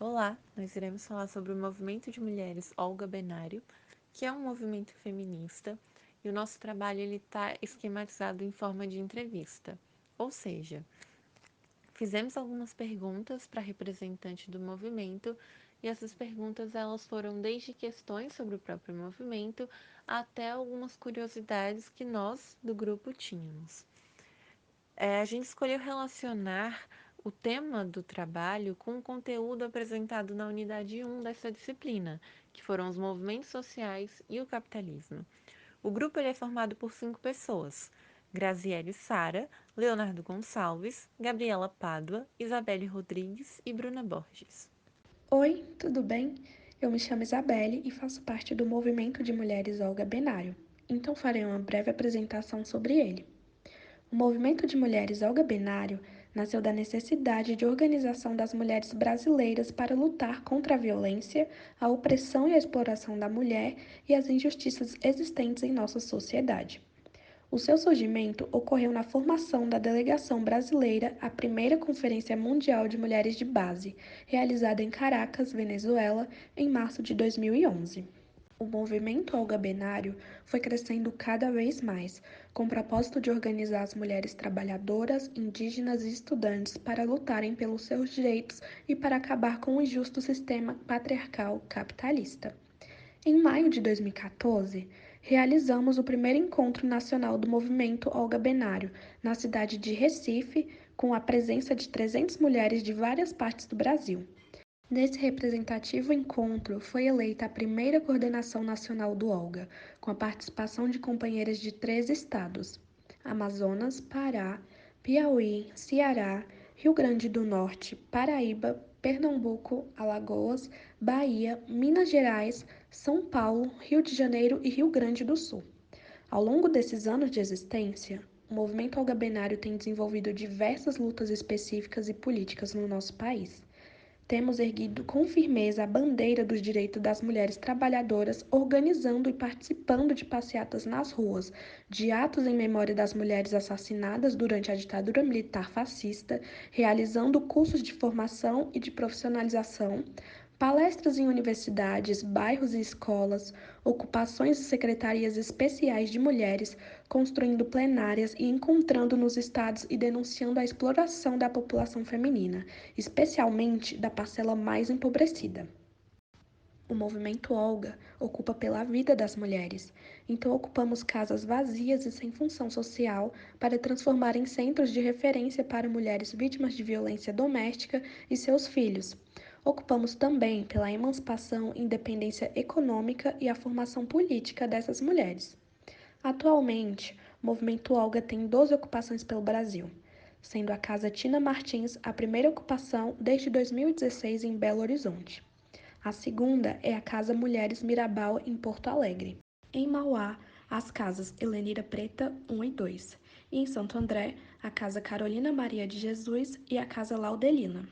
Olá, nós iremos falar sobre o movimento de mulheres Olga Benário, que é um movimento feminista, e o nosso trabalho está esquematizado em forma de entrevista. Ou seja, fizemos algumas perguntas para representante do movimento, e essas perguntas elas foram desde questões sobre o próprio movimento até algumas curiosidades que nós do grupo tínhamos. A gente escolheu relacionar o tema do trabalho com o conteúdo apresentado na unidade 1 dessa disciplina, que foram os movimentos sociais e o capitalismo. O grupo é formado por 5 pessoas: Graziele Sara, Leonardo Gonçalves, Gabriela Pádua, Isabelle Rodrigues e Bruna Borges. Oi, tudo bem? Eu me chamo Isabelle e faço parte do movimento de mulheres Olga Benário, então farei uma breve apresentação sobre ele. O movimento de mulheres Olga Benário nasceu da necessidade de organização das mulheres brasileiras para lutar contra a violência, a opressão e a exploração da mulher e as injustiças existentes em nossa sociedade. O seu surgimento ocorreu na formação da delegação brasileira à primeira Conferência Mundial de Mulheres de Base, realizada em Caracas, Venezuela, em março de 2011. O movimento Olga Benário foi crescendo cada vez mais, com o propósito de organizar as mulheres trabalhadoras, indígenas e estudantes para lutarem pelos seus direitos e para acabar com o injusto sistema patriarcal capitalista. Em maio de 2014, realizamos o primeiro encontro nacional do movimento Olga Benário, na cidade de Recife, com a presença de 300 mulheres de várias partes do Brasil. Nesse representativo encontro, foi eleita a primeira coordenação nacional do Olga, com a participação de companheiras de 3 estados: Amazonas, Pará, Piauí, Ceará, Rio Grande do Norte, Paraíba, Pernambuco, Alagoas, Bahia, Minas Gerais, São Paulo, Rio de Janeiro e Rio Grande do Sul. Ao longo desses anos de existência, o movimento algabenário tem desenvolvido diversas lutas específicas e políticas no nosso país. Temos erguido com firmeza a bandeira dos direitos das mulheres trabalhadoras, organizando e participando de passeatas nas ruas, de atos em memória das mulheres assassinadas durante a ditadura militar fascista, realizando cursos de formação e de profissionalização, palestras em universidades, bairros e escolas, ocupações de secretarias especiais de mulheres, construindo plenárias e encontrando nos estados e denunciando a exploração da população feminina, especialmente da parcela mais empobrecida. O movimento Olga ocupa pela vida das mulheres, então ocupamos casas vazias e sem função social para transformar em centros de referência para mulheres vítimas de violência doméstica e seus filhos. Ocupamos também pela emancipação, independência econômica e a formação política dessas mulheres. Atualmente, o movimento Olga tem 12 ocupações pelo Brasil, sendo a Casa Tina Martins a primeira ocupação desde 2016 em Belo Horizonte. A segunda é a Casa Mulheres Mirabal, em Porto Alegre. Em Mauá, as casas Helenira Preta 1 e 2. E em Santo André, a Casa Carolina Maria de Jesus e a Casa Laudelina.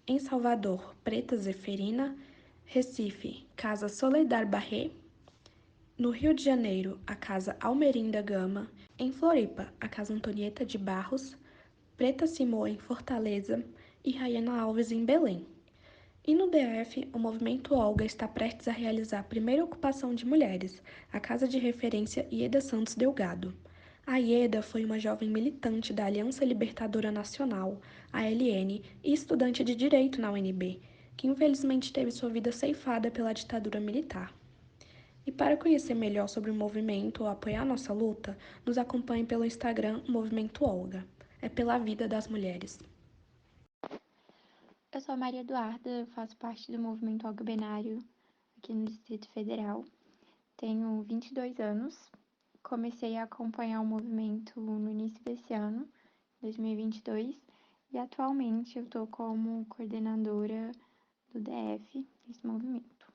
Em Salvador, Preta Zeferina. Recife, Casa Soledad Barré. No Rio de Janeiro, a Casa Almerinda Gama. Em Floripa, a Casa Antonieta de Barros. Preta Simô, em Fortaleza. E Rayana Alves, em Belém. E no DF, o movimento Olga está prestes a realizar a primeira ocupação de mulheres, a Casa de Referência Ieda Santos Delgado. A Ieda foi uma jovem militante da Aliança Libertadora Nacional, ALN, e estudante de Direito na UNB, que infelizmente teve sua vida ceifada pela ditadura militar. E para conhecer melhor sobre o movimento ou apoiar nossa luta, nos acompanhe pelo Instagram Movimento Olga. É pela vida das mulheres. Eu sou a Maria Eduarda, faço parte do movimento algobenário aqui no Distrito Federal. Tenho 22 anos. Comecei a acompanhar o movimento no início desse ano, 2022, e atualmente eu estou como coordenadora do DF desse movimento.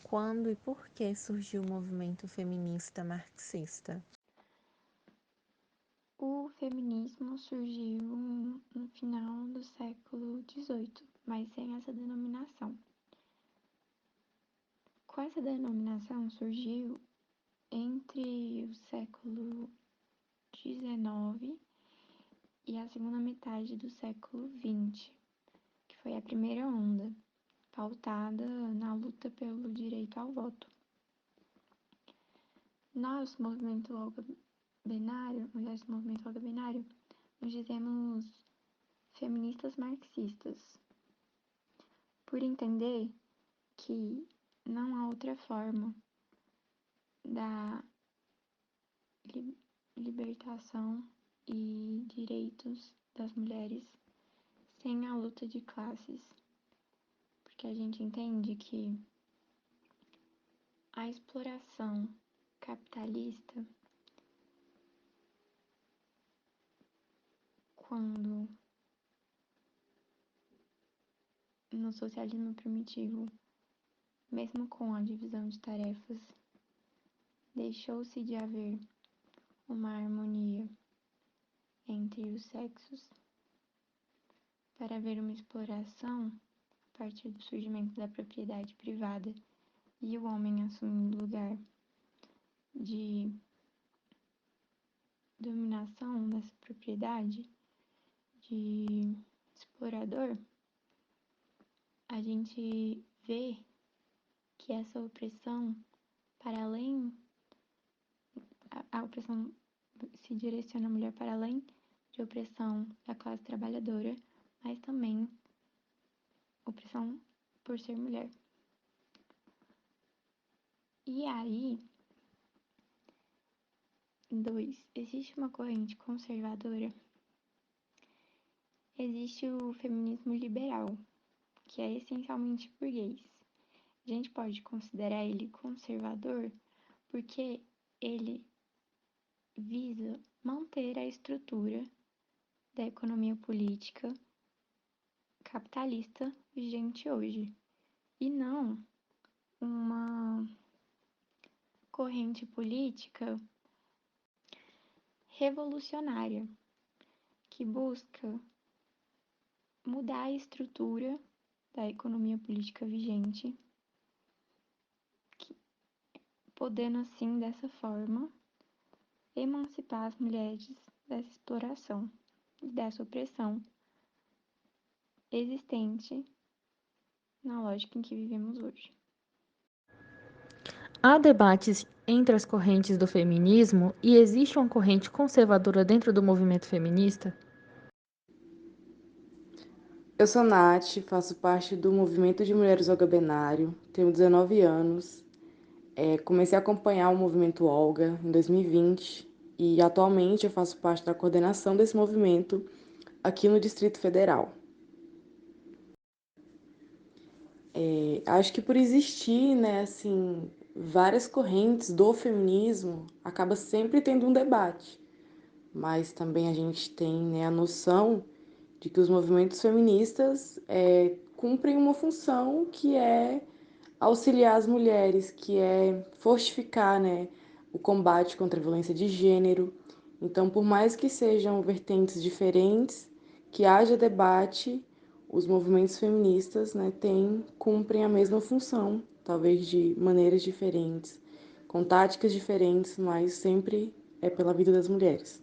Quando e por que surgiu o movimento feminista marxista? O feminismo surgiu no final do século XVIII, mas sem essa denominação. Com essa denominação surgiu entre o século XIX e a segunda metade do século XX, que foi a primeira onda, pautada na luta pelo direito ao voto. Nós, movimento Olga Benário, mulheres do movimento Olga Benário, nos dizemos feministas marxistas, por entender que não há outra forma da libertação e direitos das mulheres sem a luta de classes, porque a gente entende que a exploração capitalista, quando no socialismo primitivo, mesmo com a divisão de tarefas, deixou-se de haver uma harmonia entre os sexos para haver uma exploração a partir do surgimento da propriedade privada e o homem assumindo o lugar de dominação dessa propriedade, de explorador, a gente vê que essa opressão, para além, a opressão se direciona à mulher para além de opressão da classe trabalhadora, mas também opressão por ser mulher. E aí, existe uma corrente conservadora, existe o feminismo liberal, que é essencialmente burguês. A gente pode considerar ele conservador porque ele visa manter a estrutura da economia política capitalista vigente hoje, e não uma corrente política revolucionária que busca mudar a estrutura da economia política vigente, podendo assim, dessa forma, emancipar as mulheres dessa exploração e dessa opressão existente na lógica em que vivemos hoje. Há debates entre as correntes do feminismo e existe uma corrente conservadora dentro do movimento feminista? Eu sou Nath, faço parte do movimento de mulheres Olga Benário, tenho 19 anos. Comecei a acompanhar o movimento Olga em 2020 e atualmente eu faço parte da coordenação desse movimento aqui no Distrito Federal. Acho que por existir, né, assim, várias correntes do feminismo, acaba sempre tendo um debate, mas também a gente tem, né, a noção de que os movimentos feministas cumprem uma função que é auxiliar as mulheres, que é fortificar, né, o combate contra a violência de gênero. Então, por mais que sejam vertentes diferentes, que haja debate, os movimentos feministas, né, cumprem a mesma função, talvez de maneiras diferentes, com táticas diferentes, mas sempre é pela vida das mulheres.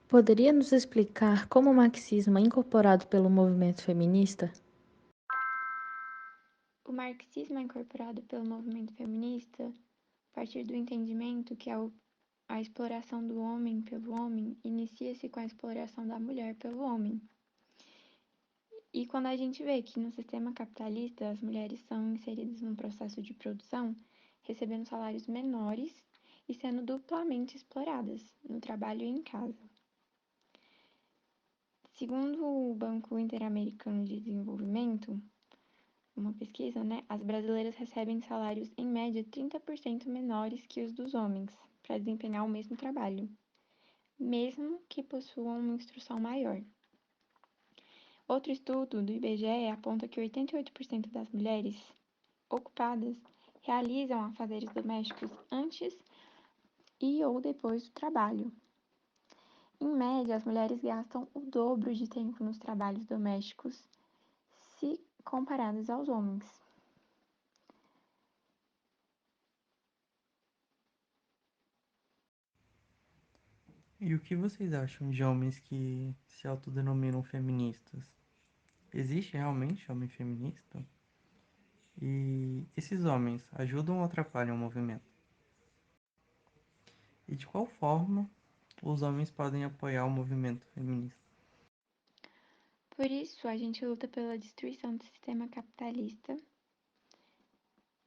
Poderia nos explicar como o marxismo é incorporado pelo movimento feminista? O marxismo é incorporado pelo movimento feminista a partir do entendimento que a exploração do homem pelo homem inicia-se com a exploração da mulher pelo homem. E quando a gente vê que no sistema capitalista as mulheres são inseridas num processo de produção, recebendo salários menores e sendo duplamente exploradas no trabalho e em casa. Segundo o Banco Interamericano de Desenvolvimento, uma pesquisa, né, as brasileiras recebem salários em média 30% menores que os dos homens para desempenhar o mesmo trabalho, mesmo que possuam uma instrução maior. Outro estudo do IBGE aponta que 88% das mulheres ocupadas realizam afazeres domésticos antes e ou depois do trabalho. Em média, as mulheres gastam o dobro de tempo nos trabalhos domésticos se comparadas aos homens. E o que vocês acham de homens que se autodenominam feministas, existe realmente homem feminista? E esses homens ajudam ou atrapalham o movimento? E de qual forma os homens podem apoiar o movimento feminista? Por isso, a gente luta pela destruição do sistema capitalista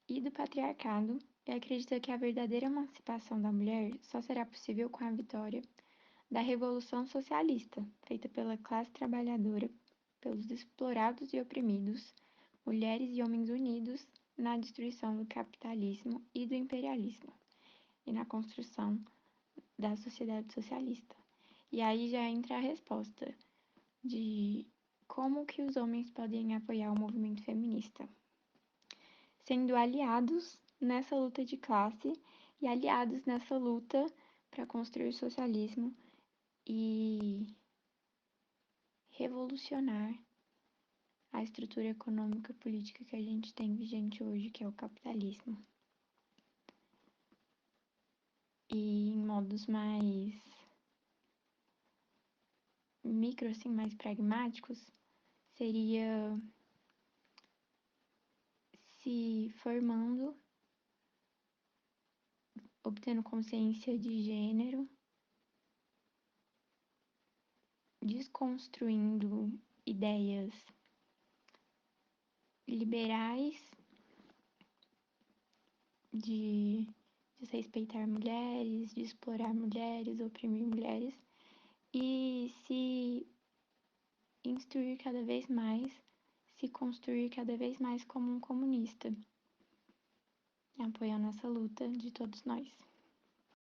e do patriarcado e acredita que a verdadeira emancipação da mulher só será possível com a vitória da Revolução Socialista, feita pela classe trabalhadora, pelos explorados e oprimidos, mulheres e homens unidos na destruição do capitalismo e do imperialismo e na construção da sociedade socialista. E aí já entra a resposta de como que os homens podem apoiar o movimento feminista, sendo aliados nessa luta de classe e aliados nessa luta para construir o socialismo e revolucionar a estrutura econômica e política que a gente tem vigente hoje, que é o capitalismo. E em modos mais micro, assim, mais pragmáticos, seria se formando, obtendo consciência de gênero, desconstruindo ideias liberais de desrespeitar mulheres, de explorar mulheres, oprimir mulheres, e se instruir cada vez mais, se construir cada vez mais como um comunista, apoiando essa luta de todos nós.